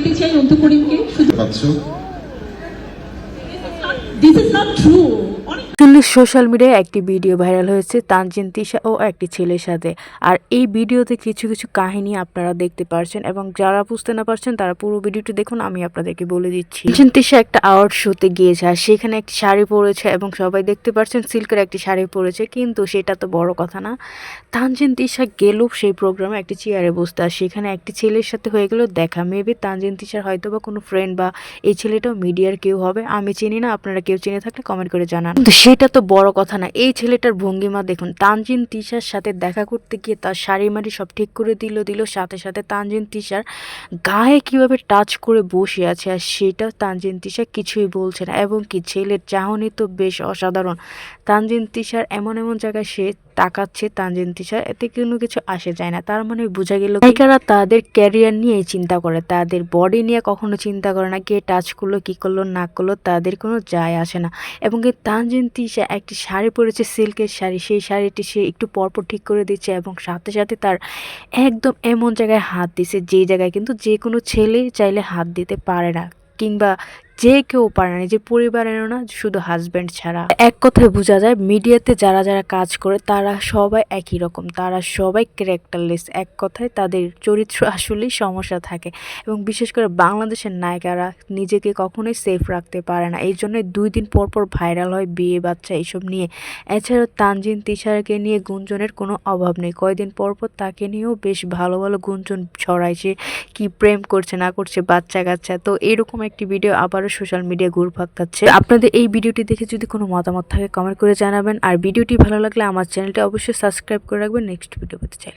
দেখতে চাই অন্তঃকরিমকে শুধু পাচ্ছো this is not true. Social মিডিয়ায় একটি ভিডিও ভাইরাল হয়েছে তানজিন তিশা ও একটি ছেলের সাথে। আর এই ভিডিওতে কিছু কিছু কাহিনী আপনারা দেখতে পারছেন এবং যারা বুঝতে না পারছেন তারা পুরো ভিডিওটি দেখুন, আমি আপনাদেরকে বলে দিচ্ছি। তানজিন তিশা একটা আওয়ার্ড শোতে গিয়েছে আর সেখানে একটি শাড়ি পরেছে এবং সবাই দেখতে পাচ্ছেন সিল্কের একটি শাড়ি পরেছে, কিন্তু সেটা তো বড় কথা না। তানজিন তিশা গেল সেই প্রোগ্রামে একটি চেয়ারে বসতে আর সেখানে একটি ছেলের সাথে হয়ে গেল দেখা। মেবি তানজিন তিশার হয়তো বা কোনো ফ্রেন্ড বা এই ছেলেটাও মিডিয়ার কেউ হবে, আমি চিনি না, আপনারা কেউ চিনে থাকলে কমেন্ট করে জানান। তো সেটা তো বড় কথা না, এই ছেলেটার ভঙ্গিমা দেখুন। তানজিন তিশার সাথে দেখা করতে গিয়ে তার শাড়ি মাড়ি সব ঠিক করে দিল সাথে সাথে তানজিন তিশার গায়ে কিভাবে টাচ করে বসে আছে আর সেটা তানজিন তিশা কিছুই বলছে না। এবং কি ছেলের চাহনি তো বেশ অসাধারণ। তানজিন তিশার এমন এমন জায়গায় সে তাকাচ্ছে, তানজিন তিশা এতে কোনো কিছু আসে যায় না। তার মানে বোঝা গেল নায়িকারা তাদের ক্যারিয়ার নিয়ে চিন্তা করে, তাদের বডি নিয়ে কখনো চিন্তা করে না। কে টাচ করলো কি করলো না করলো তাদের কোনো যায় আসে না। এবং কি তানজিন তিশা একটি শাড়ি পরেছে, সিল্কের শাড়ি, সেই শাড়িটি সে একটু পরপর ঠিক করে দিচ্ছে এবং সাথে সাথে তার একদম এমন জায়গায় হাত দিছে যেই জায়গায় কিন্তু যে কোনো ছেলে চাইলে হাত দিতে পারে না, কিংবা যে কেউ পারে না, যে পরিবারেরও না, শুধু হাজব্যান্ড ছাড়া। এক কথায় বোঝা যায় মিডিয়াতে যারা যারা কাজ করে তারা সবাই একই রকম, তারা সবাই ক্যারেক্টারলেস। এক কথায় তাদের চরিত্র আসলেই সমস্যা থাকে। এবং বিশেষ করে বাংলাদেশের নায়িকারা নিজেকে কখনোই সেফ রাখতে পারে না, এই জন্য 2 দিন পর পর ভাইরাল হয় বিয়ে বাচ্চা এইসব নিয়ে। এছাড়াও তানজিন তিশাকে নিয়ে গুঞ্জনের কোনো অভাব নেই, কয়দিন পর পর তাকে নিয়েও বেশ ভালো ভালো গুঞ্জন ছড়াইছে, কি প্রেম করছে না করছে বাচ্চা কাচ্চা। তো এরকম একটি ভিডিও আবারও সোশ্যাল মিডিয়া ঘুরপাক খাচ্ছে। আপনাদের এই ভিডিওটি দেখে যদি কোনো মতামত থাকে কমেন্ট করে জানাবেন। আর ভিডিওটি ভালো লাগলে আমার চ্যানেলটি অবশ্যই সাবস্ক্রাইব করে রাখবেন নেক্সট ভিডিও পেতে চাই।